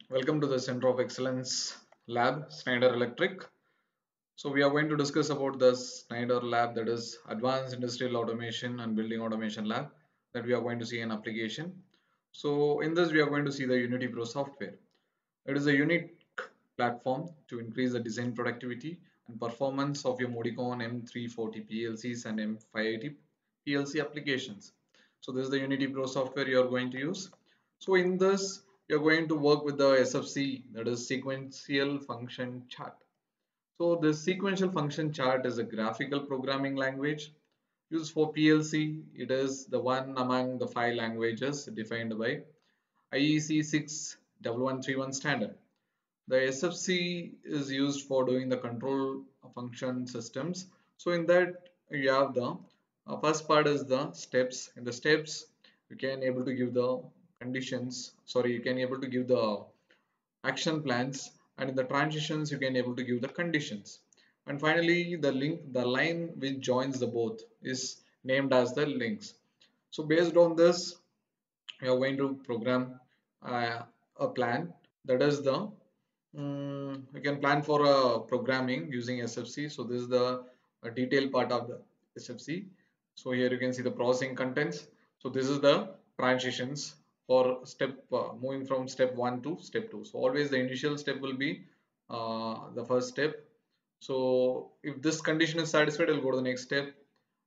Welcome to the Center of Excellence Lab, Schneider Electric. So we are going to discuss about the Schneider Lab, that is Advanced Industrial Automation and Building Automation Lab, that we are going to see an application. So in this we are going to see the Unity Pro software. It is a unique platform to increase the design productivity and performance of your Modicon M340 PLCs and M580 PLC applications. So this is the Unity Pro software you are going to use. So in this you're going to work with the SFC, that is sequential function chart. So this sequential function chart is a graphical programming language used for PLC. It is the one among the 5 languages defined by IEC 61131 standard. The SFC is used for doing the control function systems. So in that you have the first part is the steps. In the steps you can able to give the conditions. Sorry, you can able to give the action plans, and in the transitions you can able to give the conditions. And finally the line which joins the both is named as the links. So based on this you are going to program a plan, that is the you can plan for a programming using SFC. So this is the detailed part of the SFC. So here you can see the processing contents. So this is the transitions for step moving from step 1 to step 2. So always the initial step will be the first step. So if this condition is satisfied, it will go to the next step.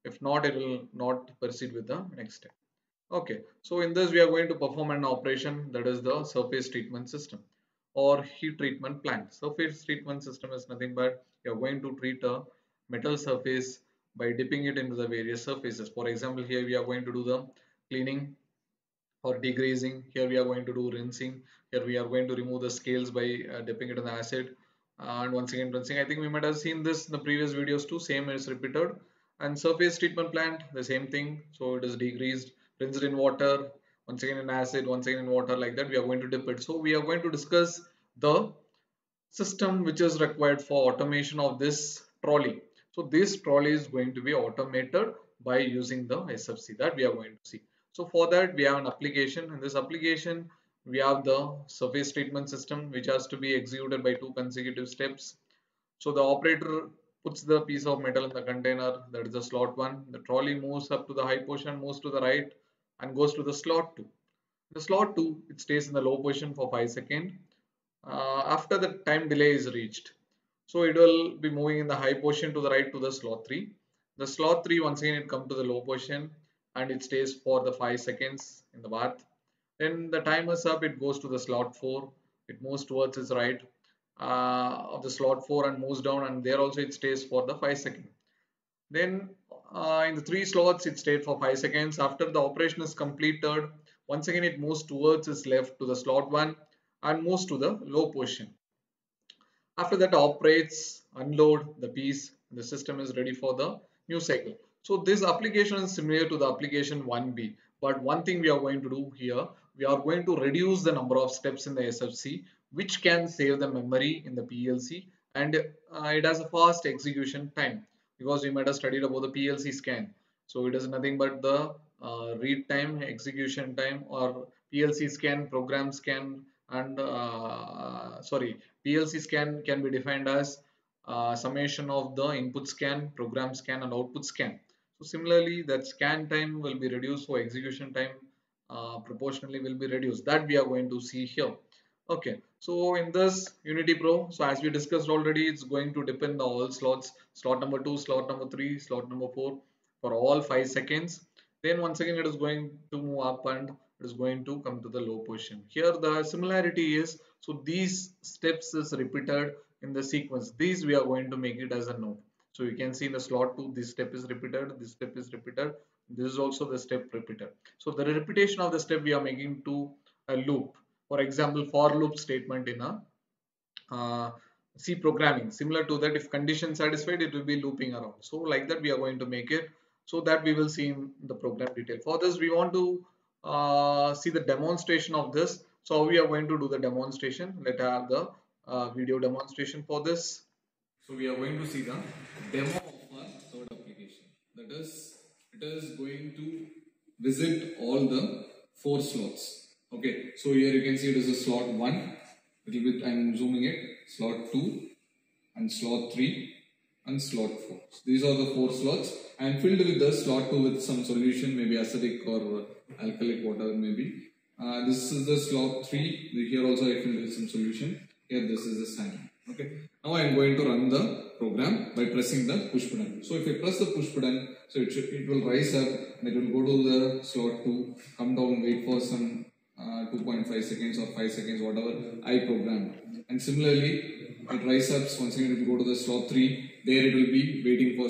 If not, it will not proceed with the next step. Okay, so in this we are going to perform an operation, that is the surface treatment system or heat treatment plant. Surface treatment system is nothing but you are going to treat a metal surface by dipping it into the various surfaces. For example, here we are going to do the cleaning or degreasing. Here we are going to do rinsing. Here we are going to remove the scales by dipping it in the acid. And once again rinsing. I think we might have seen this in the previous videos too. Same is repeated. And surface treatment plant, the same thing. So it is degreased, rinsed in water, once again in acid, once again in water, like that. We are going to dip it. So we are going to discuss the system which is required for automation of this trolley. So this trolley is going to be automated by using the SFC, that we are going to see. So for that we have an application. In this application we have the surface treatment system which has to be executed by 2 consecutive steps. So the operator puts the piece of metal in the container, that is the slot 1. The trolley moves up to the high position, moves to the right and goes to the slot 2. The slot 2, it stays in the low position for 5 seconds after the time delay is reached. So it will be moving in the high position to the right to the slot 3. The slot 3, once again it comes to the low position and it stays for the 5 seconds in the bath. Then the time is up, it goes to the slot 4. It moves towards its right of the slot 4 and moves down, and there also it stays for the 5 seconds. Then in the 3 slots it stayed for 5 seconds. After the operation is completed, once again it moves towards its left to the slot 1 and moves to the low position. After that operates, unload the piece, the system is ready for the new cycle. So this application is similar to the application 1B, but one thing we are going to do here, we are going to reduce the number of steps in the SFC, which can save the memory in the PLC, and it has a fast execution time, because we might have studied about the PLC scan. So it is nothing but the read time, execution time, or PLC scan, program scan, and PLC scan can be defined as summation of the input scan, program scan, and output scan. So similarly, that scan time will be reduced, so execution time proportionally will be reduced. That we are going to see here. Okay, so in this Unity Pro, so as we discussed already, it's going to depend on all slots, slot number 2, slot number 3, slot number 4 for all 5 seconds. Then once again it is going to move up and it is going to come to the low position. Here the similarity is, so these steps is repeated in the sequence. These we are going to make it as a node. So you can see in the slot 2, this step is repeated, this step is repeated, this is also the step repeated. So the repetition of the step we are making to a loop. For example, for loop statement in a C programming. Similar to that, if condition satisfied, it will be looping around. So like that we are going to make it, so that we will see in the program detail. For this we want to see the demonstration of this. So we are going to do the demonstration. Let us have the video demonstration for this. So we are going to see the demo of our third application. That is, it is going to visit all the 4 slots. Okay, so here you can see it is a slot 1. I'm zooming it, slot 2 and slot 3 and slot 4. So these are the 4 slots. I am filled with the slot 2 with some solution, maybe acidic or alkalic, whatever maybe. This is the slot 3. Here also I filled with some solution. Here this is the sand. Okay. Now I am going to run the program by pressing the push button. So if I press the push button, so it will rise up and it will go to the slot 2, come down, wait for some 2.5 seconds or 5 seconds, whatever I programmed. And similarly, it rises up, once again it will go to the slot 3, there it will be waiting for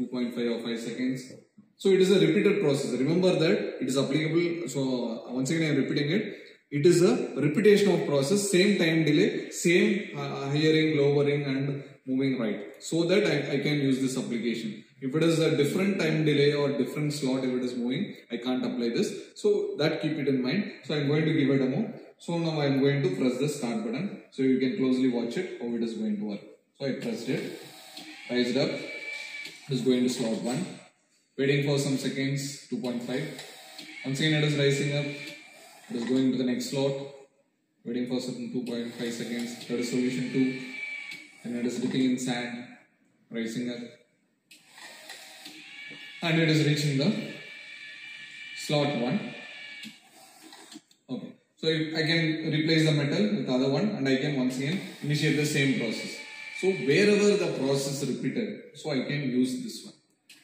2.5 or 5 seconds. So it is a repeated process. Remember that it is applicable. So once again I am repeating it. It is a repetition of process, same time delay, same highering, lowering and moving right. So that I can use this application. If it is a different time delay or different slot, if it is moving, I can't apply this. So that keep it in mind. So I am going to give a demo. So now I am going to press the start button. So you can closely watch it, how it is going to work. So I pressed it, raised up, it is going to slot 1. Waiting for some seconds, 2.5. Once again it is rising up. It is going to the next slot, waiting for some 2.5 seconds. That is solution 2. And it is dipping in sand, rising up. And it is reaching the slot 1. Okay. So I can replace the metal with the other one and I can once again initiate the same process. So wherever the process is repeated, so I can use this one.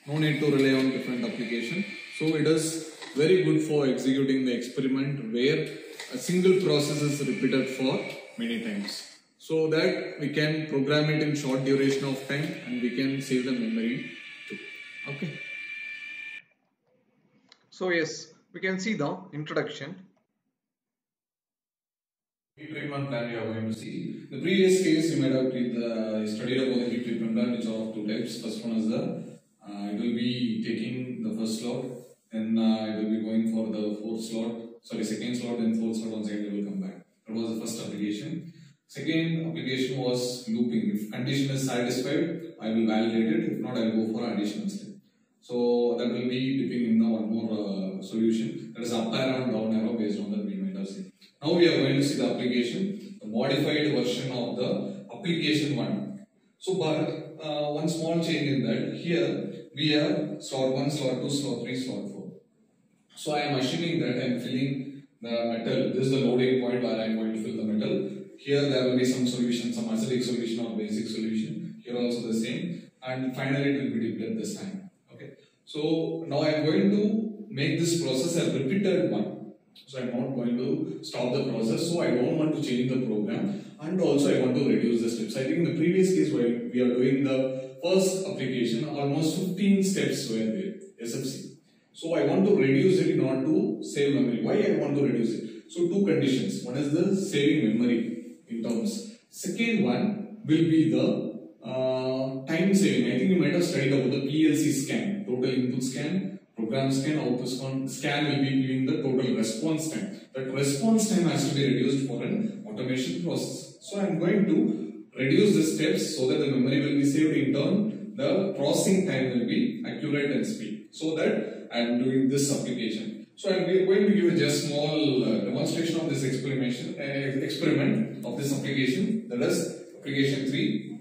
No need to rely on different application. So it is very good for executing the experiment where a single process is repeated for many times. So that we can program it in short duration of time and we can save the memory too. Okay. So yes, we can see the introduction. Heat treatment plan we are going to see. The previous case you might have studied about the heat treatment plan, which are of 2 types. First one is the it will be taking the first slot, then it will be going for the second slot, then 4th slot, once again it will come back. That was the first application. Second application was looping. If condition is satisfied, I will validate it. If not, I will go for additional step. So that will be dipping in the one more solution. That is up arrow and down arrow based on that we might have seen. Now we are going to see the application, the modified version of the application 1. So but one small change in that, here we have slot 1, slot 2, slot 3, slot 4. So I am assuming that I am filling the metal. This is the loading point where I am going to fill the metal. Here there will be some solution, some acidic solution or basic solution. Here also the same. And finally it will be dipped at this time. Okay. So now I am going to make this process a repeated one. So I am not going to stop the process. So I don't want to change the program. And also I want to reduce the steps. I think in the previous case while we are doing the first application, almost 15 steps were there, SFC. So I want to reduce it in order to save memory. Why I want to reduce it? So 2 conditions. One is the saving memory in terms. Second one will be the time saving. I think you might have studied about the PLC scan, total input scan, program scan, output scan will be giving the total response time. That response time has to be reduced for an automation process. So I am going to reduce the steps so that the memory will be saved. In turn, the processing time will be accurate and speed. So that I am doing this application. So I am going to give a just small demonstration of this experiment of this application. That is application 3.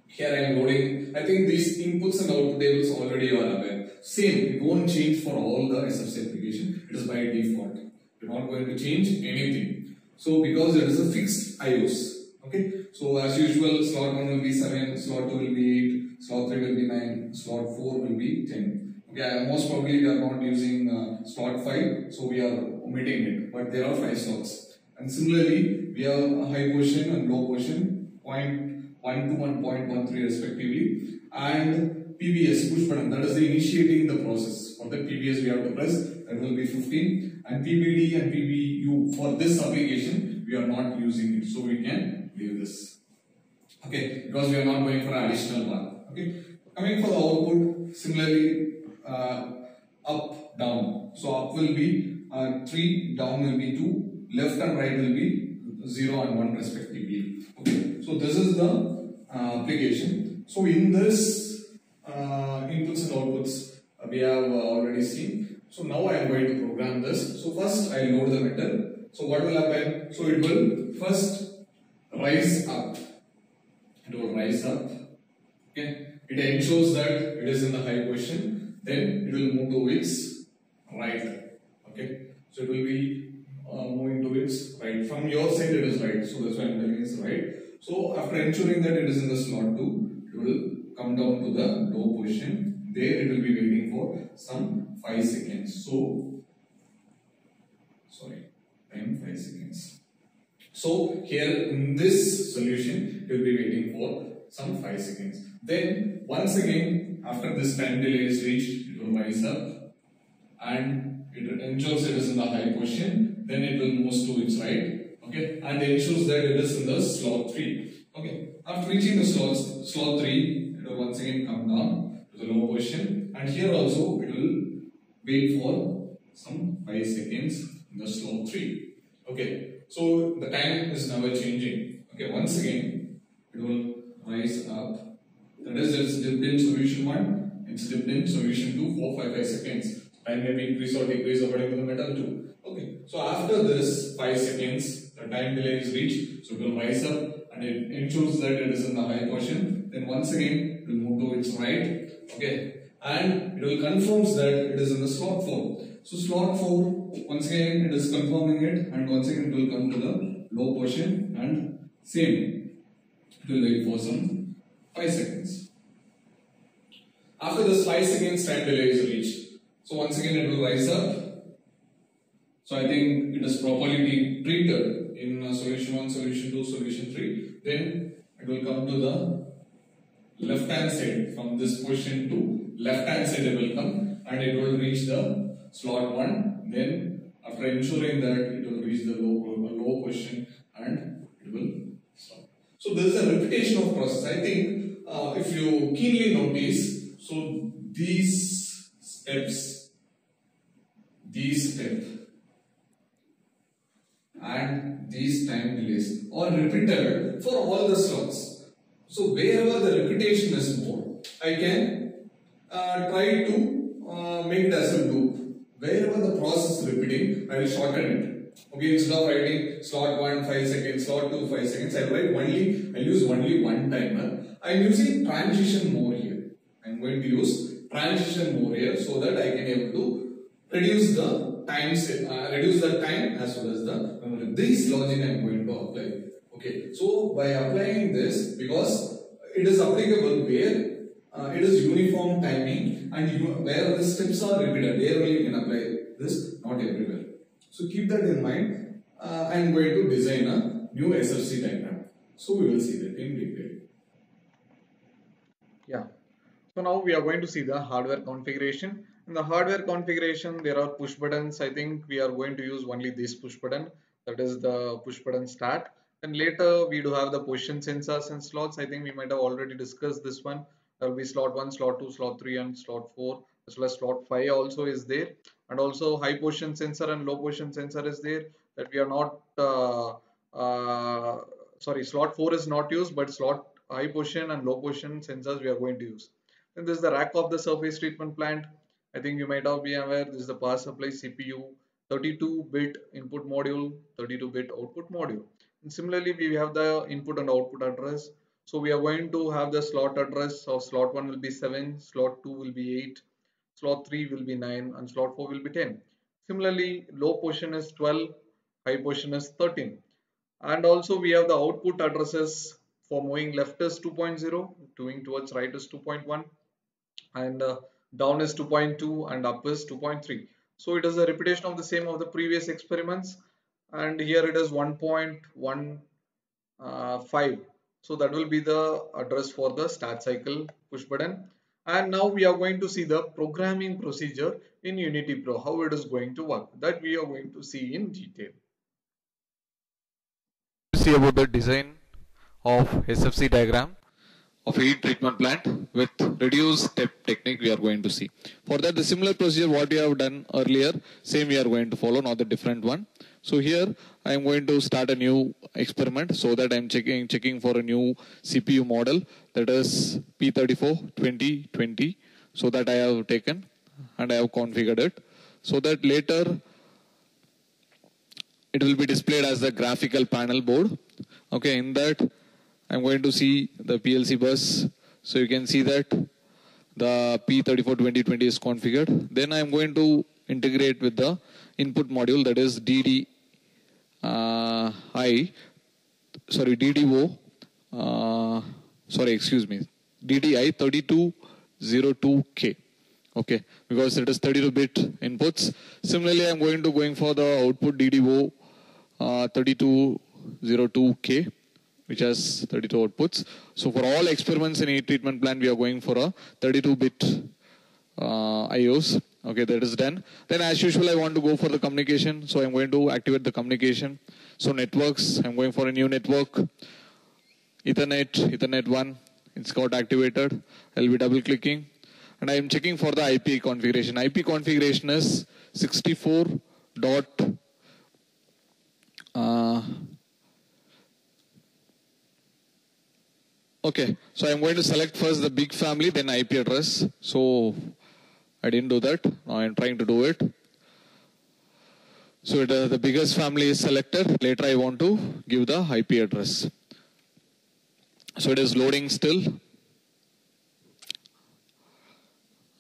Here I am loading. I think these inputs and output tables already you are aware. Same, it won't change for all the SFC application. It is by default. You are not going to change anything. So because it is a fixed IOs. Okay. So as usual, slot 1 will be 7, slot 2 will be 8, slot 3 will be 9, slot 4 will be 10. Okay, most probably we are not using slot 5, so we are omitting it. But there are 5 slots. And similarly, we have a high position and low position, 0.12 and 0.13 respectively. And PBS, push button, that is the initiating the process. For the PBS we have to press, that will be 15. And PBD and PBU, for this application, we are not using it. So we can leave this. Okay, because we are not going for an additional one. Okay, coming for the output, similarly, up, down. So up will be 3, down will be 2, left and right will be 0 and 1 respectively. Okay, so this is the application. So in this inputs and outputs we have already seen. So now I am going to program this. So first I load the metal. So what will happen? So it will first rise up. It will rise up. Okay. It ensures that it is in the high position. Then it will move to its right. Okay. So it will be moving to its right. From your side it is right. So that's why I'm telling it's right. So after ensuring that it is in the slot 2, it will come down to the low position. There it will be waiting for some 5 seconds. So, sorry, time 5 seconds. So here in this solution, it will be waiting for some 5 seconds. Then once again, after this time delay is reached, it will rise up and it ensures it is in the high position. Then it will move to its right. Okay, and ensures that it is in the slot 3. Okay, after reaching the slot 3, it will once again come down to the low position, and here also it will wait for some 5 seconds in the slot 3. Okay, so the time is never changing. Okay, once again it will rise up. That is, it's dipped in solution 1, it's dipped in solution 2 for 5 seconds. Time may be increased or decreased according to the metal too. Okay, so after this 5 seconds, the time delay is reached, so it will rise up and it ensures that it is in the high position. Then once again, it will move to its right. Okay, and it will confirm that it is in the slot 4. So slot 4, once again, it is confirming it, and once again, it will come to the low position and same. It will wait for some 5 seconds. After this 5 seconds, time delay is reached. So once again, it will rise up. So I think it is properly treated in solution 1, solution 2, solution 3. Then it will come to the left hand side. From this position to left hand side it will come, and it will reach the slot 1. Then after ensuring that it will reach the low position and it will stop. So there is a repetition of process. I think if you keenly notice, so these steps and these time delays are repeated for all the slots. So wherever the repetition is more, I can try to make it as a loop. Wherever the process is repeating, I will shorten it. Okay, instead of writing slot 1 5 seconds, slot 2 5 seconds, I will use only one timer. I am using transition mode here. I am going to use transition mode here so that I can able to reduce the time as well as the memory. This logic I am going to apply. Okay, so by applying this, because it is applicable where it is uniform timing, and where the steps are repeated, there only you can apply this, not everywhere. So keep that in mind. I am going to design a new SFC diagram. So we will see that in detail. Yeah. So now we are going to see the hardware configuration. In the hardware configuration, there are push buttons. I think we are going to use only this push button, that is the push button start. And later we do have the position sensors and slots. I think we might have already discussed this one. There will be slot 1, slot 2, slot 3 and slot 4, as well as slot 5 also is there. And also high position sensor and low position sensor is there, that we are not, slot 4 is not used, but slot high position and low position sensors we are going to use. Then this is the rack of the surface treatment plant. I think you might have been aware this is the power supply CPU, 32-bit input module, 32-bit output module. And similarly, we have the input and output address. So we are going to have the slot address of slot 1 will be 7, slot 2 will be 8, slot 3 will be 9, and slot 4 will be 10. Similarly, low position is 12, high position is 13. And also we have the output addresses for moving left is 2.0, moving towards right is 2.1, and down is 2.2 and up is 2.3. So it is a repetition of the same of the previous experiments, and here it is 1.15. So that will be the address for the start cycle push button. And now we are going to see the programming procedure in Unity Pro, how it is going to work. That we are going to see in detail. See about the design of SFC diagram of heat treatment plant with reduced step technique we are going to see. For that, the similar procedure what we have done earlier, same we are going to follow, not the different one. So here I am going to start a new experiment, so that I am checking for a new CPU model, that is P342020. So that I have taken and I have configured it, so that later it will be displayed as the graphical panel board Okay, in that I'm going to see the PLC bus. So you can see that the P342020 is configured. Then I'm going to integrate with the input module, that is DDO, DDI 3202K. Okay, because it is 32-bit inputs. Similarly, I'm going for the output DDO 3202K, which has 32 outputs. So for all experiments in heat treatment plant, we are going for a 32-bit IOs. Okay, that is done. Then as usual, I want to go for the communication. So I'm going to activate the communication. So networks, I'm going for a new network. Ethernet 1, it's got activated. I'll be double clicking. And I am checking for the IP configuration. IP configuration is 64 dot okay, so I'm going to select first the big family, then IP address. So I didn't do that. Now I'm trying to do it. So the biggest family is selected. Later I want to give the IP address. So it is loading still.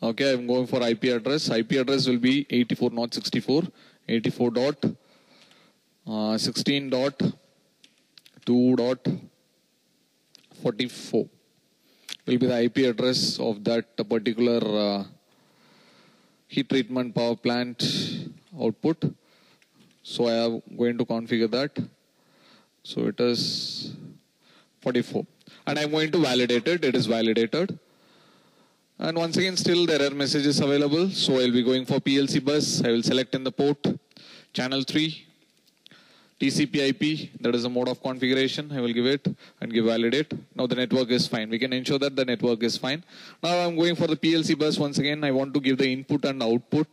Okay, I'm going for IP address. IP address will be 84, not 64. 84 dot 16 dot 2 dot 44 will be the IP address of that particular heat treatment power plant output. So I am going to configure that. So it is 44. And I am going to validate it. It is validated. And once again, still there are messages available. So I will be going for PLC bus. I will select in the port channel 3, TCP IP, that is a mode of configuration. I will give it and give validate. Now the network is fine. We can ensure that the network is fine. Now I'm going for the PLC bus. Once again, I want to give the input and output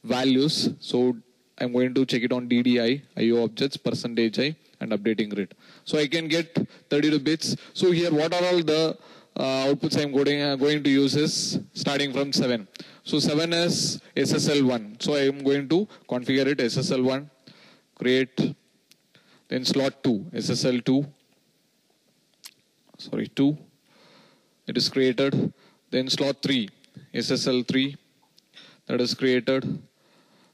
values. So I'm going to check it on DDI, IO objects, %I, and updating grid. So I can get 32 bits. So here, what are all the outputs I'm going to use is starting from 7. So 7 is SSL1. So I'm going to configure it SSL1, create, then slot 2, SSL2, 2, it is created. Then slot 3, SSL3, that is created.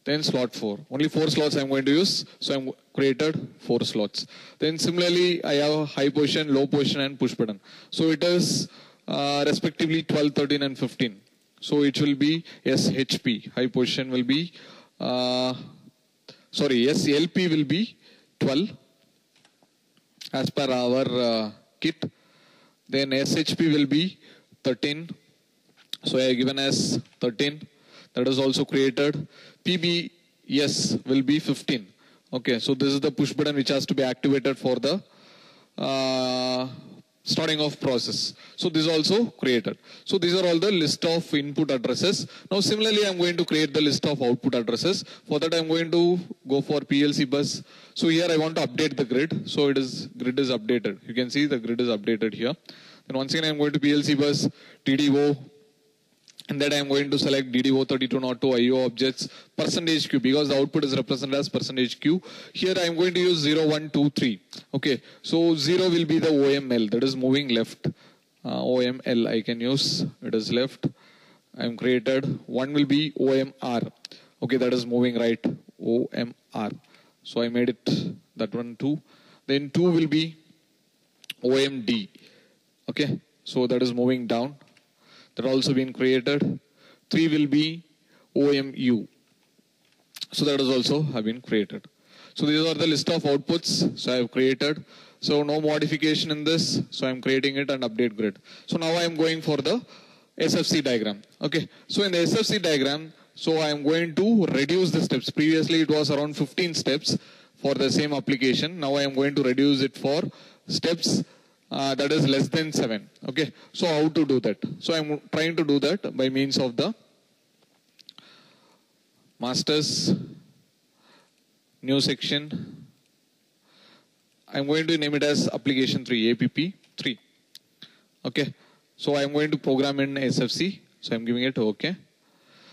Then slot 4. Only 4 slots I'm going to use. So I'm created 4 slots. Then similarly, I have high position, low position, and push button. So it is respectively 12, 13, and 15. So it will be SHP. High position will be, SLP will be 12 as per our kit. Then SHP will be 13. So I have given as 13. That is also created. PBS will be 15. Okay, so this is the push button which has to be activated for the starting off process. So this is also created. So these are all the list of input addresses. Now similarly, I'm going to create the list of output addresses. For that, I'm going to go for PLC bus. So here I want to update the grid. So grid is updated. You can see the grid is updated here. Then once again, I'm going to PLC bus, DDO. And that I am going to select DDO 3202 IO objects %Q because the output is represented as %Q. Here I am going to use 0, 1, 2, 3. Okay, so 0 will be the OML, that is moving left. OML I can use, it is left. I am created. 1 will be OMR. Okay, that is moving right. OMR. So I made it that one 2. Then 2 will be OMD. Okay, so that is moving down. That also been created. 3 will be OMU. So that is also have been created. So these are the list of outputs. So I have created. So no modification in this. So I am creating it and update grid. So now I am going for the SFC diagram. Okay. So in the SFC diagram, so I am going to reduce the steps. Previously it was around 15 steps for the same application. Now I am going to reduce it for steps that is less than 7. Okay, so how to do that? So I'm trying to do that by means of the masters new section. I'm going to name it as application 3, APP 3. Okay, so I'm going to program in SFC. So I'm giving it OK.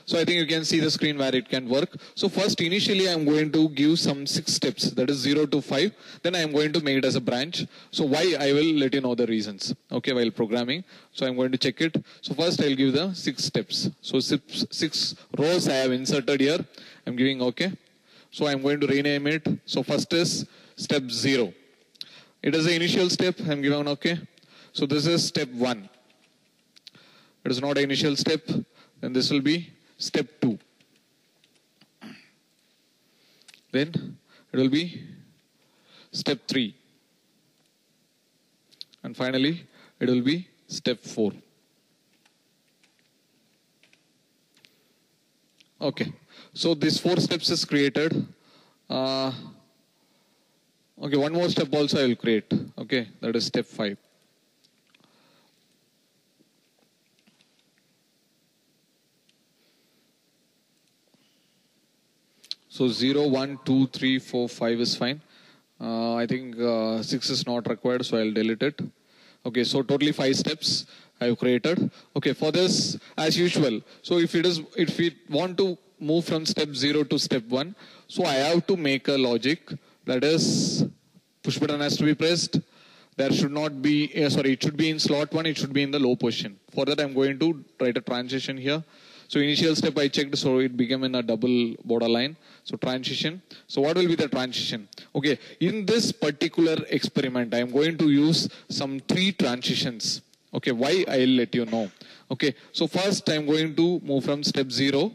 So I think you can see the screen where it can work. So first initially I am going to give some 6 steps, that is 0 to 5. Then I am going to make it as a branch. So why, I will let you know the reasons, okay, while programming. So I am going to check it. So first I will give the 6 steps. So 6 rows I have inserted here. I am giving okay. So I am going to rename it. So first is step 0. It is the initial step. I am giving okay. So this is step 1. It is not an initial step. Then this will be step 2. Then it will be step 3. And finally, it will be step 4. Okay. So these 4 steps is created. Okay, one more step also I will create. Okay, that is step 5. So 0, 1, 2, 3, 4, 5 is fine. I think 6 is not required, so I'll delete it. Okay, so totally 5 steps I have created. Okay, for this, as usual, so if we want to move from step 0 to step 1, so I have to make a logic, that is push button has to be pressed. There should not be, it should be in slot 1, it should be in the low position. For that I'm going to write a transition here. So initial step I checked, so it became in a double borderline. So transition. So what will be the transition? Okay, in this particular experiment, I am going to use some 3 transitions. Okay, why, I will let you know. Okay, so first I am going to move from step 0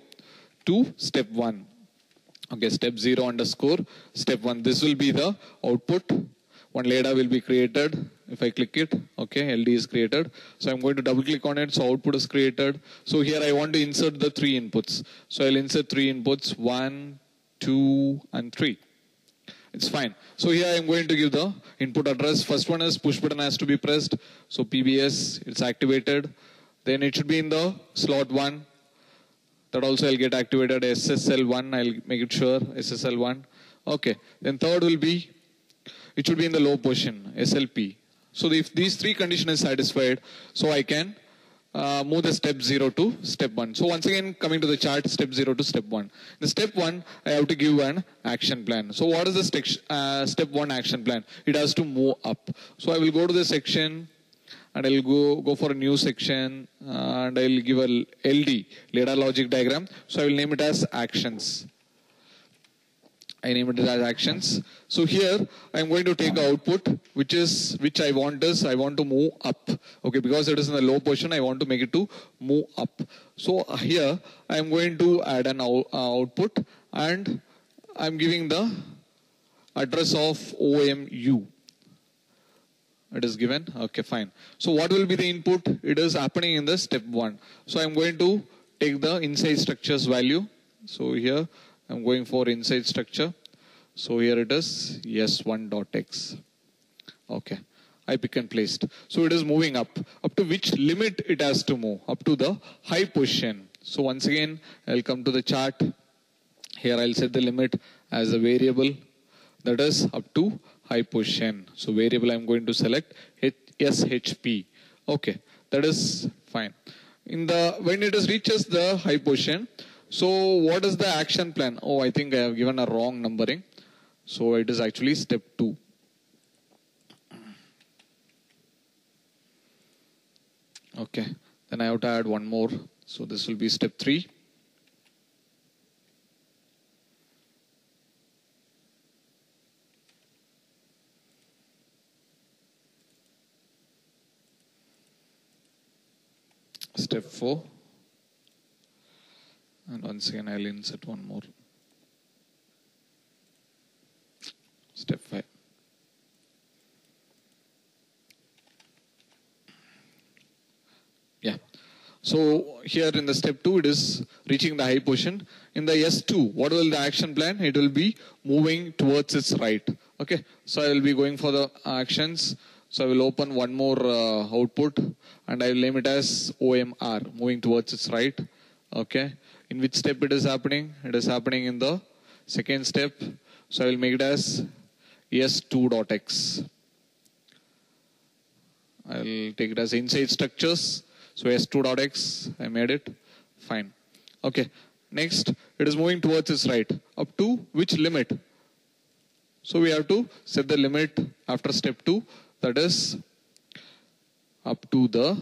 to step 1. Okay, step 0 underscore step 1. This will be the output. One LiDAR will be created. If I click it, okay, LD is created. So I'm going to double click on it. So output is created. So here I want to insert the 3 inputs. So I'll insert 3 inputs, 1, 2, and 3. It's fine. So here I'm going to give the input address. First one is push button has to be pressed. So PBS, it's activated. Then it should be in the slot 1. That also I'll get activated. SSL1, I'll make it sure. SSL1. Okay. Then third will be, it should be in the low position, SLP. So if these 3 conditions is satisfied, so I can move the step 0 to step 1. So once again, coming to the chart, step 0 to step 1. In step 1, I have to give an action plan. So what is the step 1 action plan? It has to move up. So I will go to the section and I will go for a new section and I will give a LD, LiDAR logic diagram. So I will name it as actions. I name it as actions. So here I am going to take output, which I want to move up. Okay, because it is in the low position, I want to make it to move up. So here I am going to add an output and I am giving the address of OMU. It is given. Okay, fine. So what will be the input? It is happening in the step 1. So I am going to take the inside structures value. So here I'm going for inside structure. So here it is S1.x. Okay. I pick and placed. So it is moving up. Up to which limit it has to move? Up to the high position. So once again, I'll come to the chart. Here I'll set the limit as a variable. That is up to high position. So variable I'm going to select SHP. Okay. That is fine. When it reaches the high position, so what is the action plan? Oh, I think I have given a wrong numbering. So it is actually step 2. Okay. Then I have to add one more. So this will be step 3. Step 4. And once again, I'll insert one more. Step 5. Yeah. So here in the step 2, it is reaching the high position. In the S2, what will the action plan? It will be moving towards its right. Okay. So I will be going for the actions. So I will open one more output and I will name it as OMR, moving towards its right. Okay. In which step it is happening? It is happening in the second step. So I will make it as S2.x. I will take it as inside structures. So S2.x, I made it. Fine. Okay. Next, it is moving towards its right. Up to which limit? So we have to set the limit after step 2. That is up to the...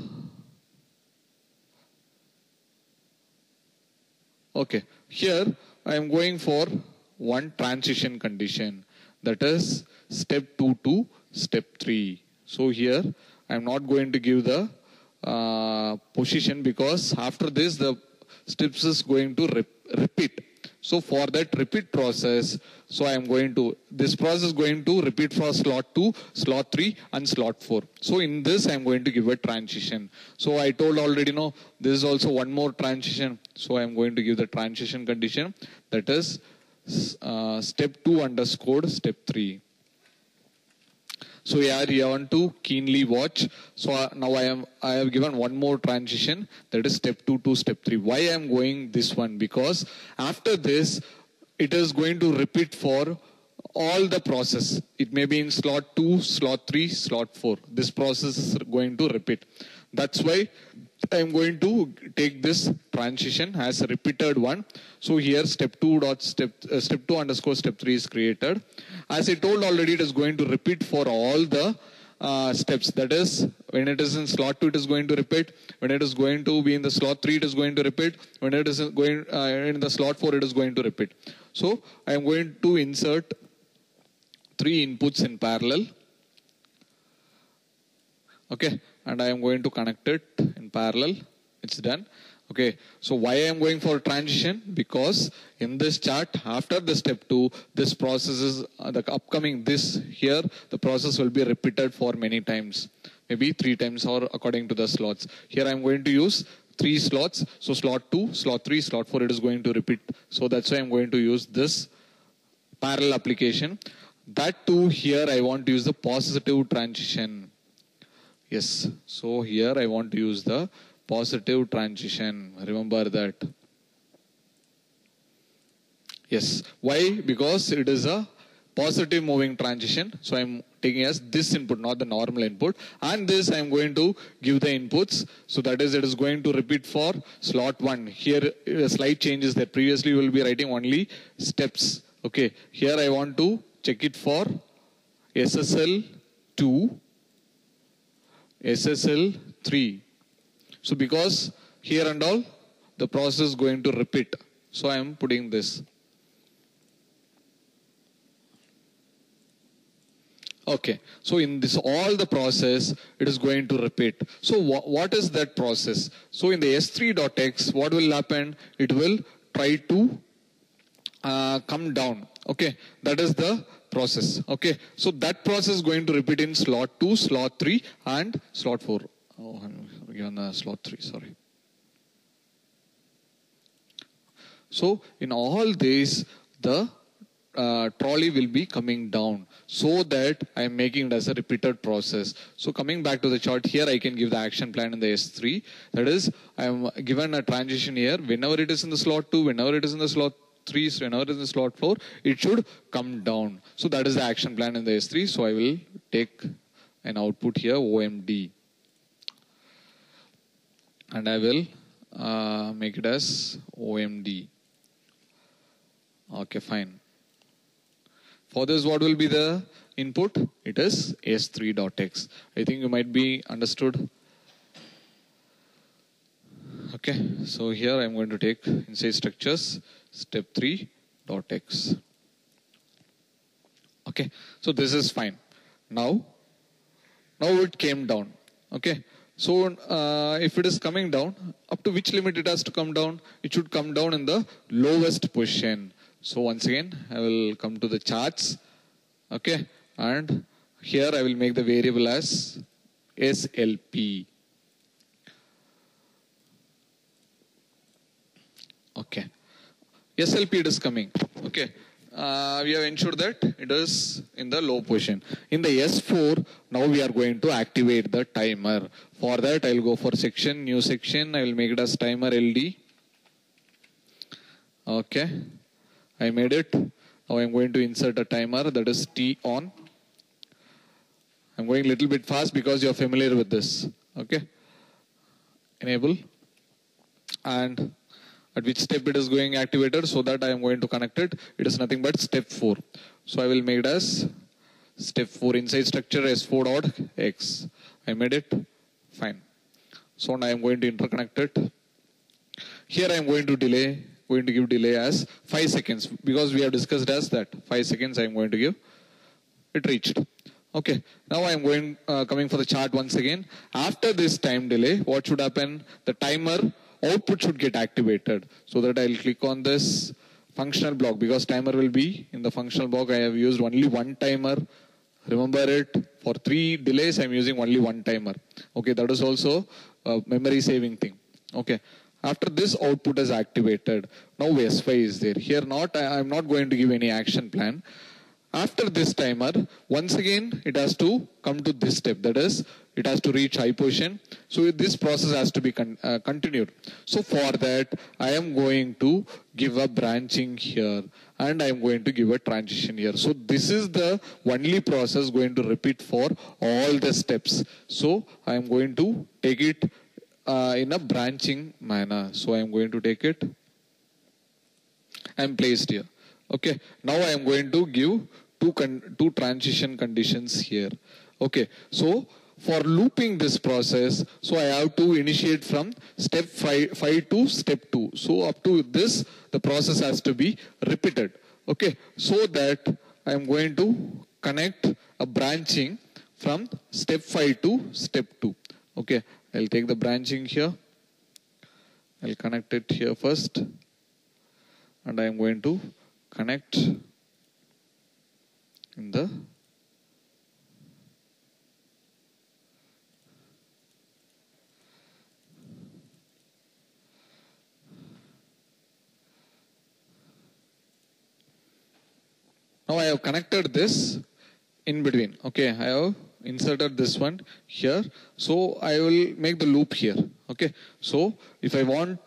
Okay. Here I am going for one transition condition. That is step 2 to step 3. So here I am not going to give the position, because after this the steps is going to repeat. So for that repeat process, so I am going to, this process is going to repeat for slot 2, slot 3 and slot 4. So in this I am going to give a transition. So I told already, this is also one more transition. So I am going to give the transition condition, that is step 2 underscore step 3. So here you want to keenly watch. So now I have given one more transition, that is step 2 to step 3. Why I am going this one? Because after this it is going to repeat for all the process. It may be in slot 2, slot 3, slot 4. This process is going to repeat. That's why I am going to take this transition as a repeated one. So here step 2 underscore step 3 is created. As I told already, it is going to repeat for all the steps. That is, when it is in slot 2, it is going to repeat. When it is going to be in the slot 3, it is going to repeat. When it is going in the slot 4, it is going to repeat. So I am going to insert 3 inputs in parallel. Okay, and I am going to connect it in parallel. It's done. Okay, so why I am going for transition? Because in this chart, after the step 2, this process is the upcoming this here, the process will be repeated for many times, maybe 3 times or according to the slots. Here I am going to use 3 slots. So slot 2, slot 3, slot 4, it is going to repeat. So that's why I am going to use this parallel application. That too, here I want to use the positive transition. Yes, so here I want to use the positive transition. Remember that. Yes, why? Because it is a positive moving transition. So I am taking as this input, not the normal input. And this I am going to give the inputs. So that is, it is going to repeat for slot 1. Here a slight change is there. Previously we will be writing only steps. Okay, here I want to check it for SSL 2. SSL 3. So because here and all the process is going to repeat, so I am putting this. Okay, so in this all the process it is going to repeat. So what is that process? So in the S3.x, what will happen? It will try to come down. Okay, that is the process. Okay, so that process is going to repeat in slot 2, slot 3 and slot 4. Oh, I'm given slot 3, sorry. So in all this, the trolley will be coming down, so that I am making it as a repeated process. So coming back to the chart, here I can give the action plan in the S3. That is, I am given a transition here. Whenever it is in the slot 2, whenever it is in the slot 3, whenever it is in the slot 4, it should come down. So that is the action plan in the S3. So I will take an output here, OMD. And I will make it as OMD. Okay, fine. For this, what will be the input? It is S3.x. I think you might be understood. Okay, so here I am going to take inside structures, step 3.x. Okay, so this is fine. Now it came down. Okay, so if it is coming down, up to which limit it has to come down? It should come down in the lowest position. So once again, I will come to the charts. Okay, and here I will make the variable as SLP. Okay, SLP it is coming. Okay, we have ensured that it is in the low position. In the S4, now we are going to activate the timer. For that, I will go for section, new section. I will make it as timer LD. Okay, I made it. Now I am going to insert a timer, that is T on. I am going a little bit fast because you are familiar with this. Okay, enable, and at which step it is going activated, so that I am going to connect it. It is nothing but step 4. So I will make it as step 4 inside structure S4 dot X. I made it. Fine. So now I am going to interconnect it. Here I am going to give delay as 5 seconds, because we have discussed as that 5 seconds I am going to give. It reached. Okay. Now I am coming for the chart once again. After this time delay, what should happen? The timer output should get activated. So that I will click on this functional block, because timer will be in the functional block. I have used only one timer. Remember it, for 3 delays I am using only one timer. Okay, that is also a memory saving thing. Okay. After this output is activated, now S5 is there. Here I am not going to give any action plan. After this timer, once again it has to come to this step, that is, it has to reach high position. So this process has to be continued. So for that, I am going to give a branching here, and I am going to give a transition here. So this is the only process going to repeat for all the steps. So I am going to take it in a branching manner. So I am going to take it and placed here. Okay, now I am going to give two transition conditions here. Okay, so for looping this process, so I have to initiate from step 5 to step 2. So up to this, the process has to be repeated. Okay, so that I am going to connect a branching from step 5 to step 2. Okay, I'll take the branching here. I'll connect it here first. And I am going to connect in the now I have connected this in between. Okay, I have inserted this one here. So I will make the loop here. Okay, so if I want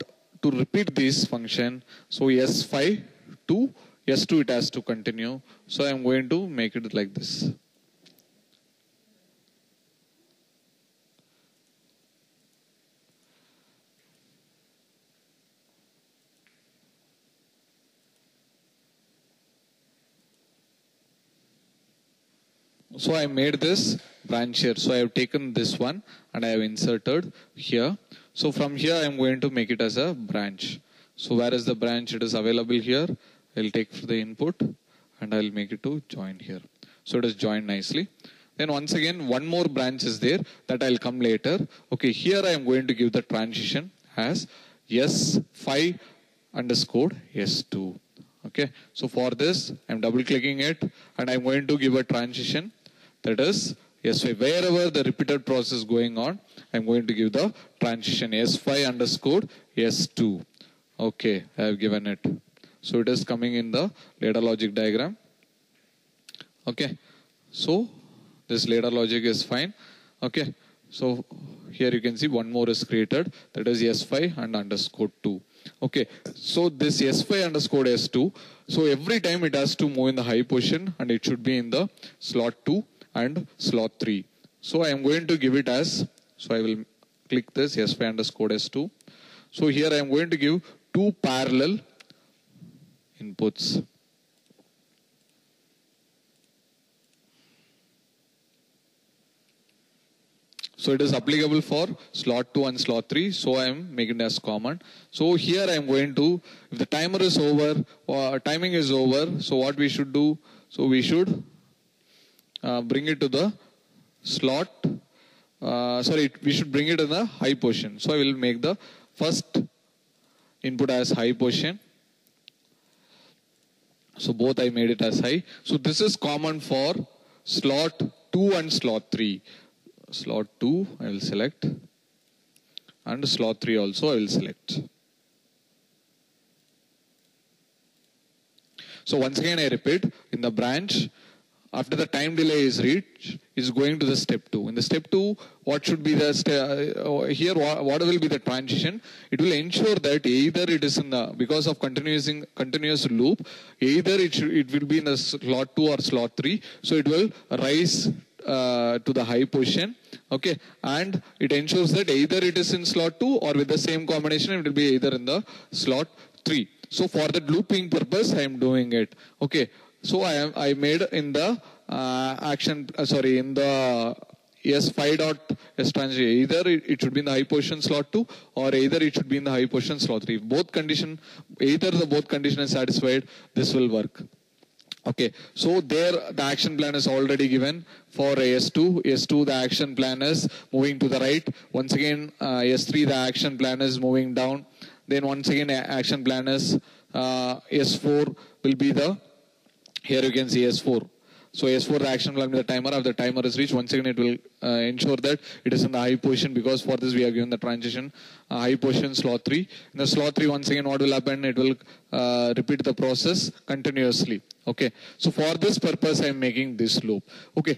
to repeat this function, so S5 to S2 it has to continue. So I am going to make it like this. So I made this branch here. So I have taken this one and I have inserted here. So from here I am going to make it as a branch. So where is the branch? It is available here. I'll take the input and I'll make it to join here. So it is joined nicely. Then once again, one more branch is there that I'll come later. Okay, here I am going to give the transition as S5 underscore S2. Okay, so for this, I'm double clicking it and I'm going to give a transition that is S5. Wherever the repeated process is going on, I'm going to give the transition S5 underscore S2. Okay, I have given it. So it is coming in the ladder logic diagram. Okay, so this ladder logic is fine. Okay, so here you can see one more is created, that is S5 and underscore 2. Okay, so this S5 underscore S2, so every time it has to move in the high position and it should be in the slot 2 and slot 3. So I am going to give it as, so I will click this S5 underscore S2. So here I am going to give 2 parallel inputs. So it is applicable for slot 2 and slot 3. So I am making it as common. So here I am going to, if the timer is over, or timing is over, so what we should do? So we should bring it to the slot. We should bring it in the high position. So I will make the first input as high position. So both I made it as high. So this is common for slot 2 and slot 3. Slot 2 I will select and slot 3 also I will select. So once again I repeat, in the branch, after the time delay is reached, is going to the step 2. In the step 2, what should be the here? What will be the transition? It will ensure that either it is in the, because of continuous loop, either it will be in the slot 2 or slot 3. So it will rise to the high position. Okay, and it ensures that either it is in slot 2 or with the same combination it will be either in the slot 3. So for the looping purpose I am doing it. Okay, so I made in the in the S5 dot S transition, either it should be in the high position slot 2 or either it should be in the high position slot 3. If both condition, either the both condition is satisfied, this will work. Okay, so there the action plan is already given for S2. S2 the action plan is moving to the right. Once again S3 the action plan is moving down. Then once again action plan is S4 will be the, here you can see S4. So S4 the action plan with the timer. After the timer is reached, once again it will ensure that it is in the high position, because for this we have given the transition high position slot 3. In the slot 3, once again what will happen? It will repeat the process continuously. Okay. So for this purpose I am making this loop. Okay.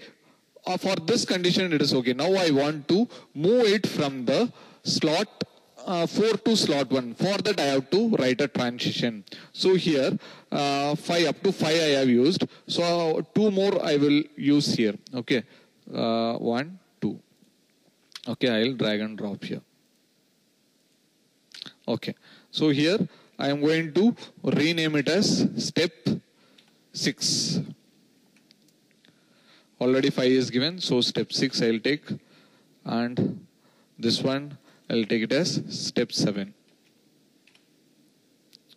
For this condition it is okay. Now I want to move it from the slot 4 to slot 1. For that I have to write a transition. So here 5 up to 5 I have used. So 2 more I will use here. Okay, 1, 2. Okay, I will drag and drop here. Okay, so here I am going to rename it as step 6. Already 5 is given, so step 6 I will take, and this one I'll take it as step 7.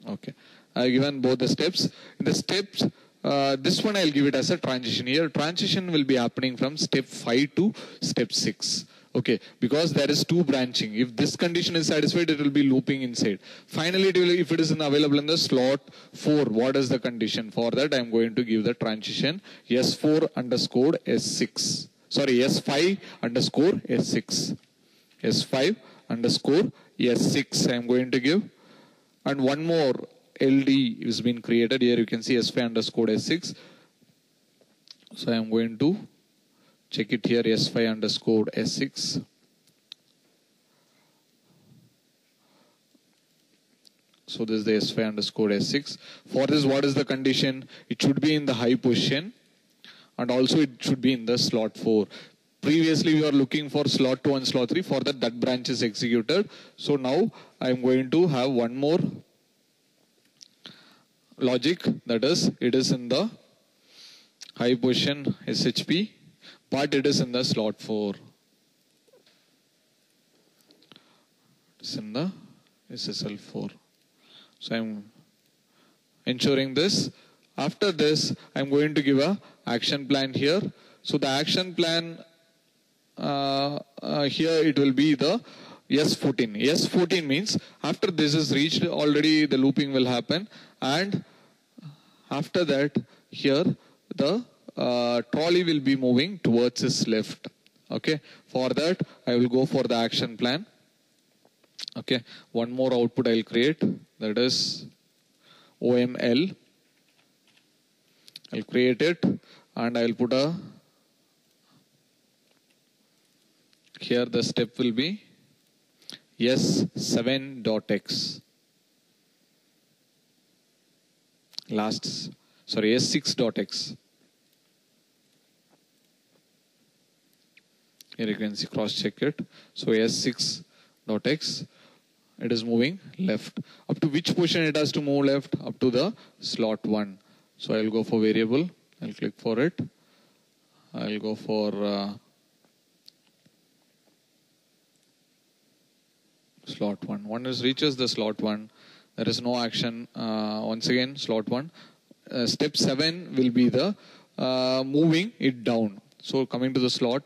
Okay, I've given both the steps. In the steps, this one I'll give it as a transition. Here, transition will be happening from step 5 to step 6. Okay, because there is 2 branching. If this condition is satisfied, it will be looping inside. Finally, it will, if it is available in the slot 4, what is the condition? For that, I'm going to give the transition S4 underscore S6. Sorry, S5 underscore S6. S5 underscore S6 I am going to give, and one more LD is been created. Here you can see S5 underscore S6. So I am going to check it here, S5 underscore S6. So this is the S5 underscore S6. For this, what is the condition? It should be in the high position, and also it should be in the slot 4. Previously we are looking for slot 2 and slot 3. For that branch is executed. So now I am going to have one more logic, that is it is in the high position SHP, but it is in the slot 4. It's in the SSL 4. So I am ensuring this. After this I am going to give a action plan here. So the action plan here it will be the S14. S14 means after this is reached, already the looping will happen, and after that here the trolley will be moving towards its left. Okay, for that I will go for the action plan. Okay, one more output I will create, that is OML. I will create it, and I will put a, here the step will be S7.x. S6.x. Here you can see, cross check it. So S6.x, it is moving left. Up to which position it has to move left? Up to the slot 1. So I will go for variable. I will click for it. I will go for slot 1. Once it reaches the slot 1, there is no action. Once again, slot 1. Step 7 will be the moving it down. So coming to the slot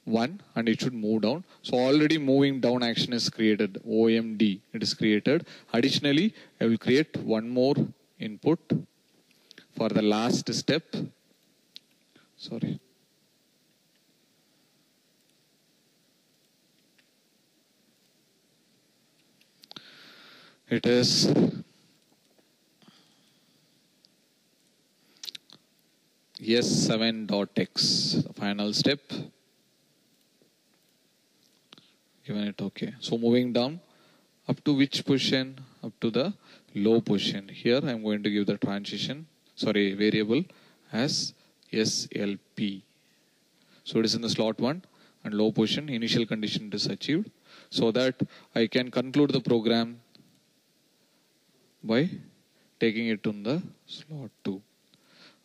1, and it should move down. So already moving down action is created. OMD, it is created. Additionally, I will create one more input for the last step. Sorry. It is S7.x, the final step. Given it okay. So moving down, up to which position? Up to the low position. Here I am going to give the transition, variable as SLP. So it is in the slot 1 and low position, initial condition is achieved, so that I can conclude the program by taking it in the slot 2.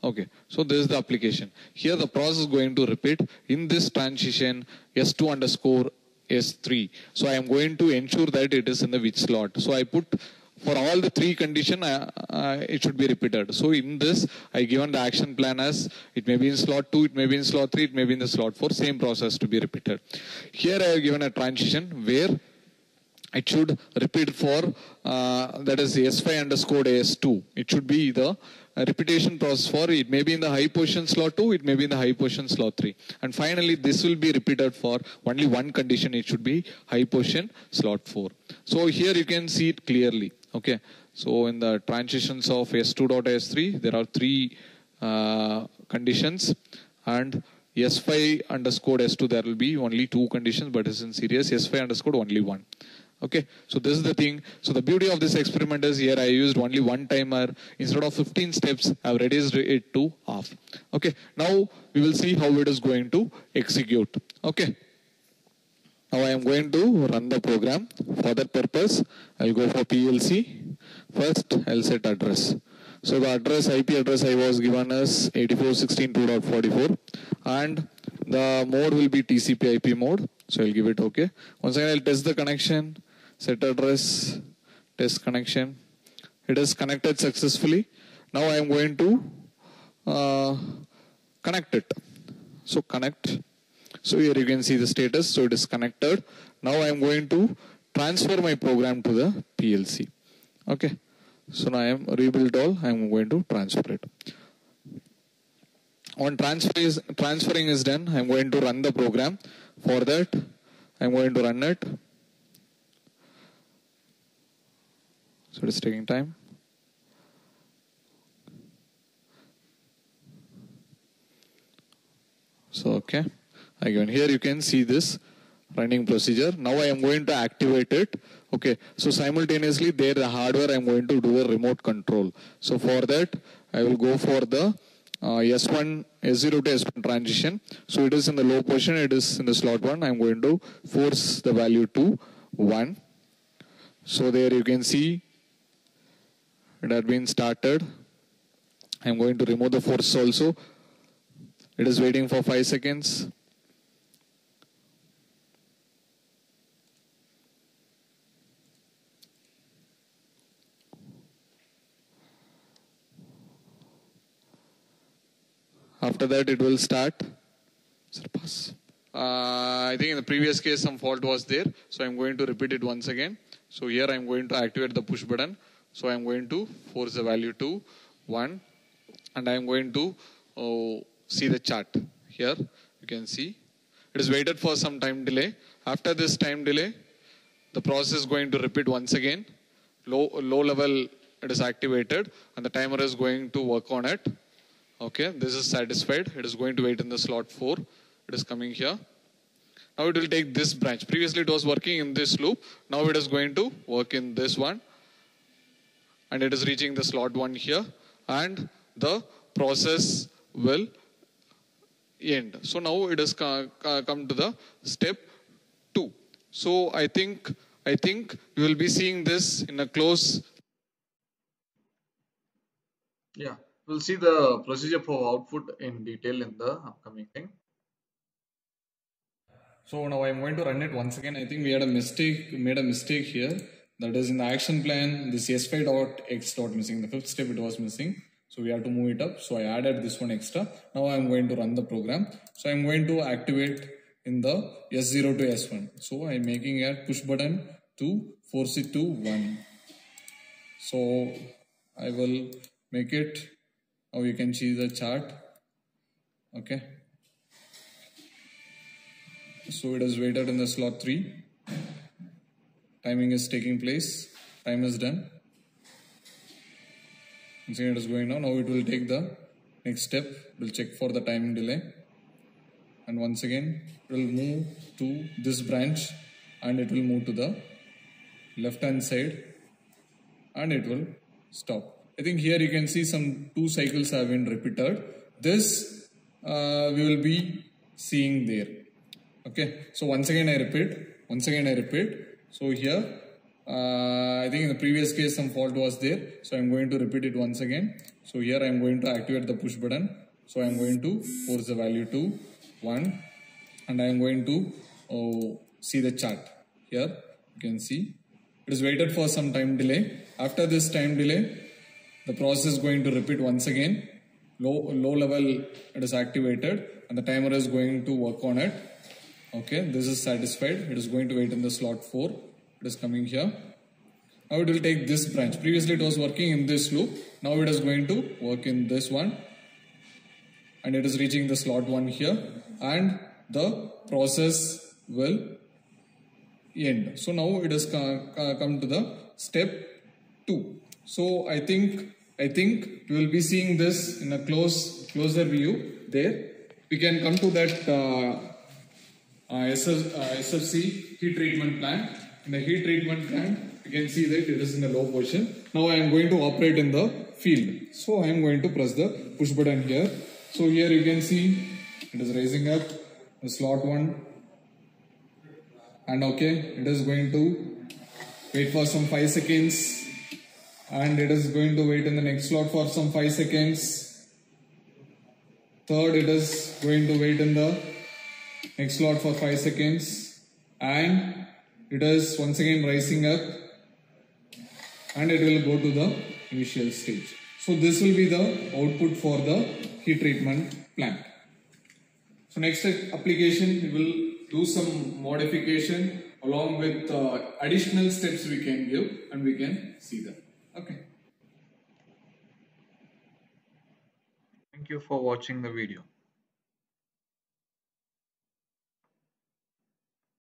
Okay, so this is the application. Here the process is going to repeat in this transition S2 underscore S3. So I am going to ensure that it is in the which slot. So I put for all the 3 condition, it should be repeated. So in this, I given the action plan as it may be in slot 2, it may be in slot 3, it may be in the slot 4, same process to be repeated. Here I have given a transition where it should repeat for that is S5 underscore S2. It should be the repetition process for it may be in the high position slot 2, it may be in the high position slot 3. And finally, this will be repeated for only one condition. It should be high position slot 4. So here you can see it clearly. Okay. So in the transitions of S2 dot S3, there are 3 conditions, and S5 underscore S2 there will be only 2 conditions, but it's in series S5 underscore only 1. Okay, so this is the thing. So the beauty of this experiment is here I used only one timer. Instead of 15 steps, I have reduced it to half. Okay, now we will see how it is going to execute. Okay, now I am going to run the program. For that purpose, I'll go for PLC. First, I'll set address. So the address, IP address I was given as 84.16.2.44, and the mode will be TCP IP mode. So I'll give it OK. Once again, I'll test the connection. Set address, test connection. It is connected successfully. Now I am going to connect it. So connect. So here you can see the status. So it is connected. Now I am going to transfer my program to the PLC. Okay. So now I am rebuild all. I am going to transfer it. On transferring is done, I am going to run the program. For that, I am going to run it. So it is taking time. So okay, again here you can see this running procedure. Now I am going to activate it. Okay, so simultaneously there the hardware I am going to do a remote control. So for that I will go for the S0 to S1 transition. So it is in the low position, it is in the slot 1. I am going to force the value to 1. So there you can see it had been started. I am going to remove the force also. It is waiting for 5 seconds. After that, it will start. Surpass. I think in the previous case, some fault was there. So I'm going to repeat it once again. So here I'm going to activate the push button. So I'm going to force the value to 1. And I'm going to see the chart. Here you can see it is waited for some time delay. After this time delay, the process is going to repeat once again. Low level it is activated and the timer is going to work on it. Okay, this is satisfied. It is going to wait in the slot 4. It is coming here. Now it will take this branch. Previously it was working in this loop. Now it is going to work in this one. And it is reaching the slot 1 here. And the process will end. So now it has come to the step 2. So I think we will be seeing this in a close. Yeah. We'll see the procedure for output in detail in the upcoming thing. So now I'm going to run it once again. I think we made a mistake here. That is in the action plan, this S5.x missing. The 5th step it was missing. So we have to move it up. So I added this one extra. Now I'm going to run the program. So I'm going to activate in the S0 to S1. So I'm making a push button to force it to 1. So I will make it. Now you can see the chart. Okay. So it is waited in the slot 3. Timing is taking place. Time is done. Once again it is going on. Now it will take the next step. It will check for the time delay. And once again it will move to this branch and it will move to the left hand side and it will stop. I think here you can see some 2 cycles have been repeated. This we will be seeing there. Okay, so once again I repeat. So here, I think in the previous case some fault was there, so I'm going to repeat it once again. So here I'm going to activate the push button. So I'm going to force the value to 1, and I'm going to see the chart. Here you can see it is waited for some time delay. After this time delay, the process is going to repeat once again. Low level it is activated, and the timer is going to work on it. Okay, this is satisfied. It is going to wait in the slot 4. It is coming here. Now it will take this branch. Previously it was working in this loop. Now it is going to work in this one, and it is reaching the slot 1 here, and the process will end. So now it has come to the step 2. So I think we will be seeing this in a closer view there. We can come to that SFC heat treatment plant. In the heat treatment plant, you can see that it is in a low position. Now I am going to operate in the field. So I am going to press the push button here. So here you can see it is raising up the slot 1, and okay, it is going to wait for some 5 seconds, and it is going to wait in the next slot for some 5 seconds. Third, it is going to wait in the next slot for 5 seconds, and it is once again rising up, and it will go to the initial stage. So this will be the output for the heat treatment plant. So next application, we will do some modification along with additional steps we can give, and we can see them. Okay. Thank you for watching the video.